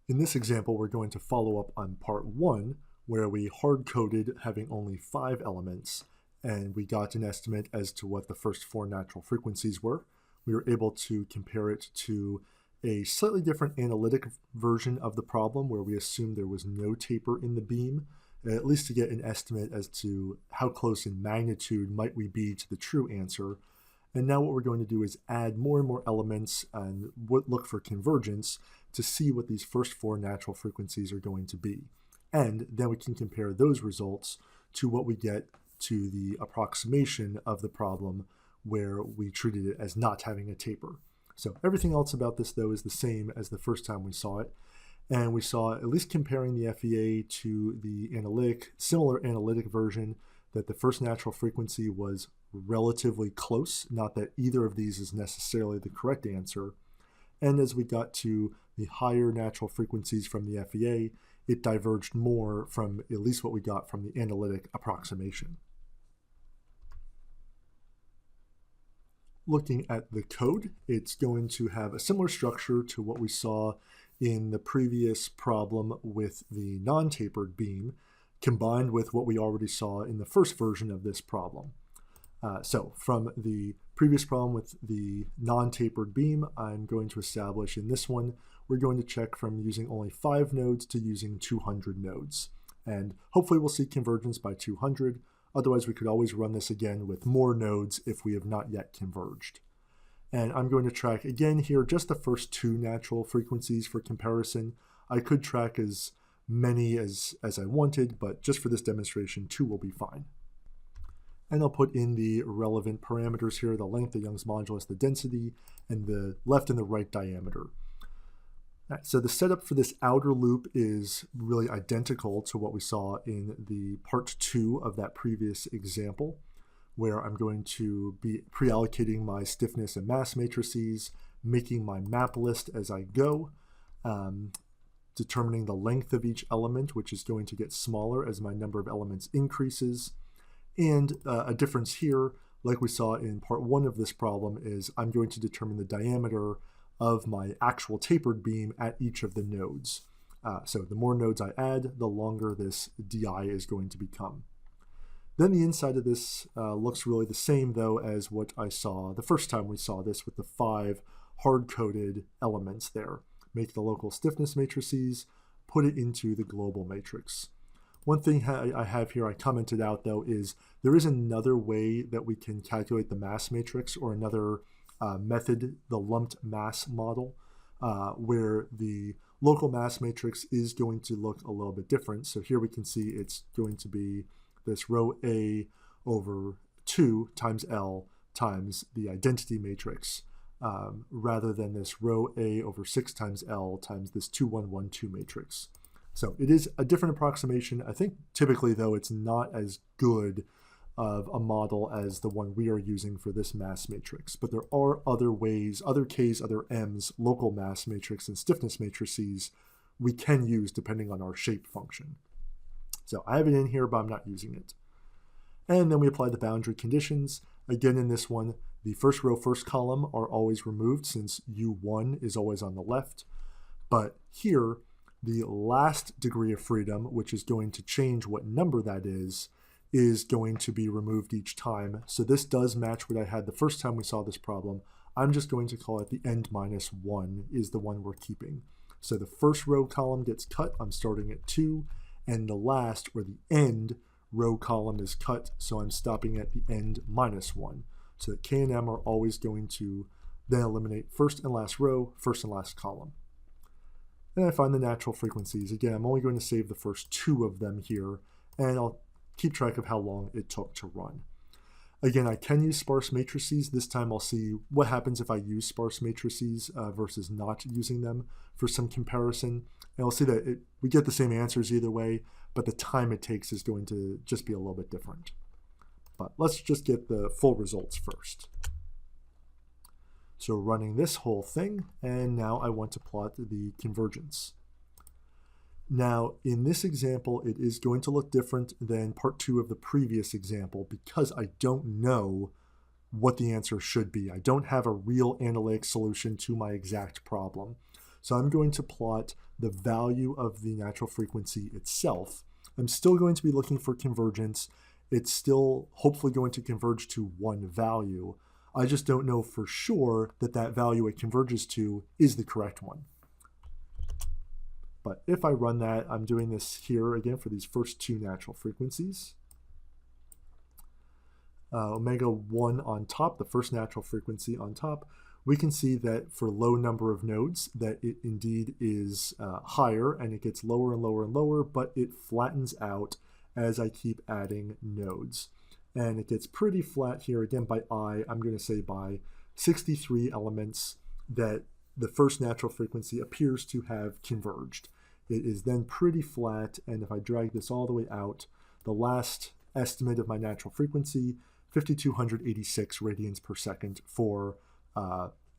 In this example, we're going to follow up on part 1, where we hard-coded having only 5 elements, and we got an estimate as to what the first 4 natural frequencies were. We were able to compare it to a slightly different analytic version of the problem, where we assumed there was no taper in the beam, at least to get an estimate as to how close in magnitude might we be to the true answer. And now what we're going to do is add more and more elements and look for convergence to see what these first 4 natural frequencies are going to be. And then we can compare those results to what we get to the approximation of the problem where we treated it as not having a taper. So everything else about this, though, is the same as the first time we saw it. And we saw, at least comparing the FEA to the similar analytic version, that the first natural frequency was relatively close, not that either of these is necessarily the correct answer. And as we got to the higher natural frequencies from the FEA, it diverged more from at least what we got from the analytic approximation. Looking at the code, it's going to have a similar structure to what we saw in the previous problem with the non-tapered beam, combined with what we already saw in the first version of this problem. So from the previous problem with the non-tapered beam, I'm going to establish in this one, we're going to check from using only 5 nodes to using 200 nodes. And hopefully we'll see convergence by 200. Otherwise, we could always run this again with more nodes if we have not yet converged. And I'm going to track again here just the first 2 natural frequencies for comparison. I could track as many as I wanted, but just for this demonstration, 2 will be fine. And I'll put in the relevant parameters here, the length, the Young's modulus, the density, and the left and the right diameter. So the setup for this outer loop is really identical to what we saw in the part 2 of that previous example, where I'm going to be pre-allocating my stiffness and mass matrices, making my map list as I go, determining the length of each element, which is going to get smaller as my number of elements increases. And a difference here, like we saw in part 1 of this problem, is I'm going to determine the diameter of my actual tapered beam at each of the nodes. So the more nodes I add, the longer this DI is going to become. Then the inside of this looks really the same, though, as what I saw the first time we saw this with the 5 hard-coded elements there. Make the local stiffness matrices, put it into the global matrix. One thing I have here I commented out, though, is there is another way that we can calculate the mass matrix, or another method, the lumped mass model, where the local mass matrix is going to look a little bit different. So here we can see it's going to be this rho A over 2 times L times the identity matrix, rather than this rho A over 6 times L times this 2, 1, 1, 2 matrix. So it is a different approximation. I think typically, though, it's not as good of a model as the one we are using for this mass matrix. But there are other ways, other K's, other M's, local mass matrix and stiffness matrices we can use depending on our shape function. So I have it in here, but I'm not using it. And then we apply the boundary conditions. Again, in this one, the first row, first column are always removed since U1 is always on the left. But here, the last degree of freedom, which is going to change what number that is going to be removed each time. So this does match what I had the first time we saw this problem. I'm just going to call it the end minus 1 is the one we're keeping. So the first row column gets cut. I'm starting at 2. And the last, or the end, row column is cut. So I'm stopping at the end minus 1. So that K and M are always going to then eliminate first and last row, first and last column. And I find the natural frequencies. Again, I'm only going to save the first 2 of them here, and I'll keep track of how long it took to run. Again, I can use sparse matrices. This time I'll see what happens if I use sparse matrices versus not using them for some comparison. And I'll see that we get the same answers either way, but the time it takes is going to just be a little bit different. But let's just get the full results first. So running this whole thing, and now I want to plot the convergence. Now, in this example, it is going to look different than part 2 of the previous example because I don't know what the answer should be. I don't have a real analytic solution to my exact problem. So I'm going to plot the value of the natural frequency itself. I'm still going to be looking for convergence. It's still hopefully going to converge to one value. I just don't know for sure that that value it converges to is the correct one. But if I run that, I'm doing this here again for these first two natural frequencies. Omega 1 on top, the first natural frequency on top, we can see that for low number of nodes that it indeed is higher, and it gets lower and lower and lower, but it flattens out as I keep adding nodes. And it gets pretty flat here, again by I'm going to say by 63 elements that the first natural frequency appears to have converged. It is then pretty flat, and if I drag this all the way out, the last estimate of my natural frequency, 5,286 radians per second for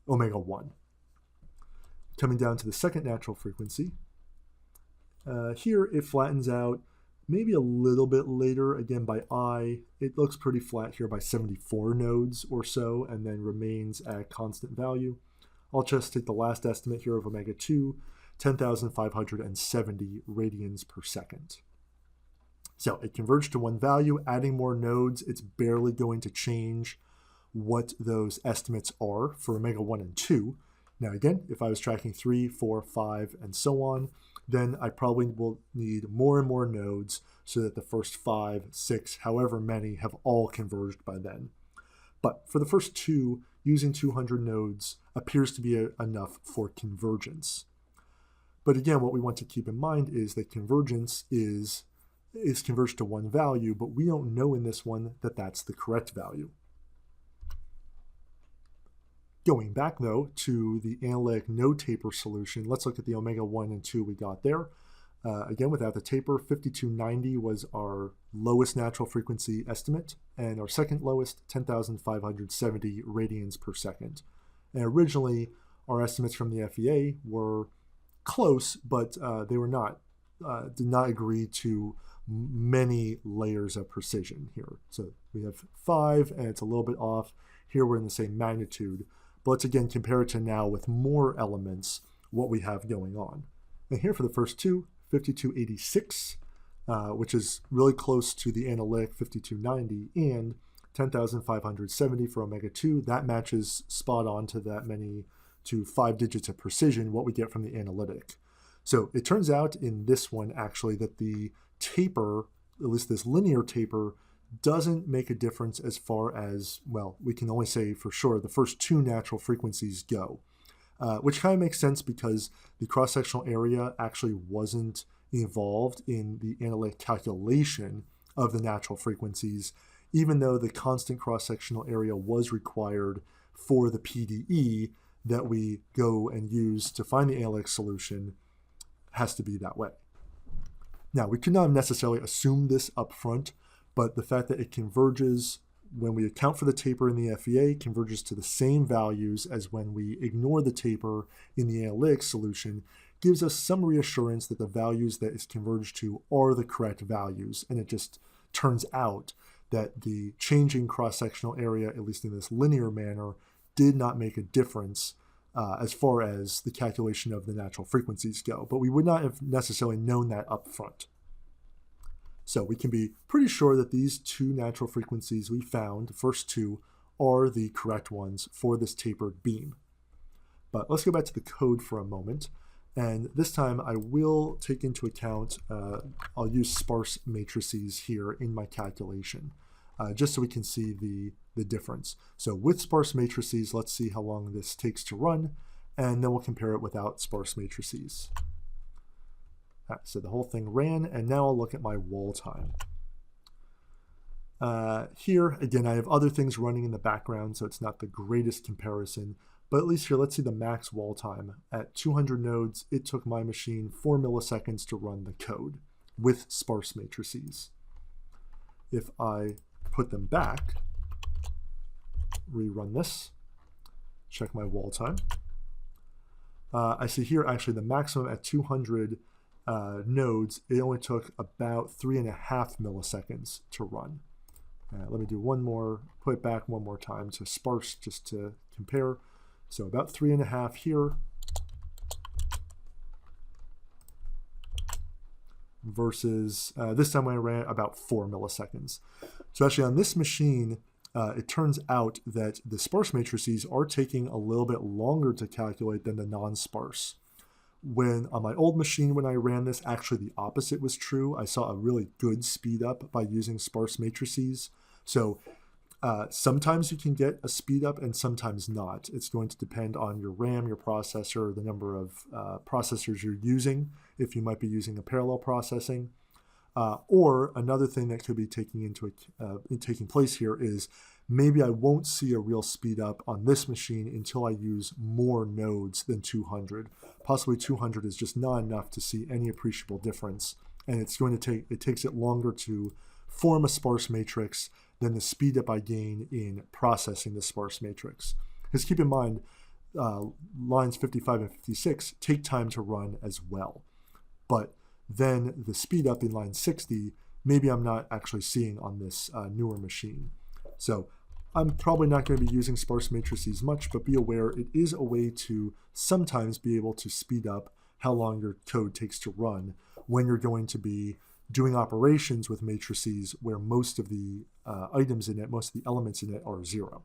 omega 1. Coming down to the second natural frequency, here it flattens out maybe a little bit later, again by it looks pretty flat here by 74 nodes or so, and then remains at constant value. I'll just take the last estimate here of omega 2, 10,570 radians per second. So it converged to one value. Adding more nodes, it's barely going to change what those estimates are for omega 1 and 2. Now again, if I was tracking 3, 4, 5, and so on, then I probably will need more and more nodes so that the first 5, 6, however many have all converged by then. But for the first two, using 200 nodes appears to be enough for convergence. But again, what we want to keep in mind is that convergence is converged to one value, but we don't know in this one that that's the correct value. Going back though to the analytic no taper solution, let's look at the omega 1 and 2 we got there. Again, without the taper, 5290 was our lowest natural frequency estimate, and our second lowest, 10,570 radians per second. And originally, our estimates from the FEA were close, but they were not, did not agree to many layers of precision here. So we have 5, and it's a little bit off. Here we're in the same magnitude. But let's again compare it to now with more elements, what we have going on. And here for the first two, 5286, which is really close to the analytic 5290, and 10,570 for omega 2. That matches spot on to that many, to 5 digits of precision, what we get from the analytic. So it turns out in this one actually that the taper, at least this linear taper, doesn't make a difference as far as, well, we can only say for sure the first two natural frequencies go, which kind of makes sense because the cross-sectional area actually wasn't involved in the analytic calculation of the natural frequencies, even though the constant cross-sectional area was required for the PDE that we go and use to find the analytic solution. Has to be that way. Now, we could not necessarily assume this up front, but the fact that it converges when we account for the taper in the FEA converges to the same values as when we ignore the taper in the analytic solution gives us some reassurance that the values that is converged to are the correct values. And it just turns out that the changing cross-sectional area, at least in this linear manner, did not make a difference as far as the calculation of the natural frequencies go. But we would not have necessarily known that up front. So we can be pretty sure that these two natural frequencies we found, the first two, are the correct ones for this tapered beam. But let's go back to the code for a moment. And this time I will take into account, I'll use sparse matrices here in my calculation, just so we can see the difference. So with sparse matrices, let's see how long this takes to run, and then we'll compare it without sparse matrices. So the whole thing ran, and now I'll look at my wall time. Here, again, I have other things running in the background, so it's not the greatest comparison. But at least here, let's see the max wall time. At 200 nodes, it took my machine 4 milliseconds to run the code with sparse matrices. If I put them back, rerun this, check my wall time. I see here actually the maximum at 200 nodes, it only took about 3.5 milliseconds to run. Let me do one more, put it back one more time to sparse just to compare. So about 3.5 here. versus this time when I ran about 4 milliseconds. So actually on this machine, it turns out that the sparse matrices are taking a little bit longer to calculate than the non-sparse. When on my old machine, when I ran this, actually the opposite was true. I saw a really good speed up by using sparse matrices. So sometimes you can get a speed up and sometimes not. It's going to depend on your RAM, your processor, the number of processors you're using, if you might be using a parallel processing. Or another thing that could be taking place here is maybe I won't see a real speed up on this machine until I use more nodes than 200. Possibly 200 is just not enough to see any appreciable difference, and it takes it longer to form a sparse matrix than the speed up I gain in processing the sparse matrix. Because keep in mind, lines 55 and 56 take time to run as well, but then the speed up in line 60, maybe I'm not actually seeing on this newer machine. So I'm probably not going to be using sparse matrices much, but be aware it is a way to sometimes be able to speed up how long your code takes to run when you're going to be doing operations with matrices where most of the items in it, most of the elements in it are 0.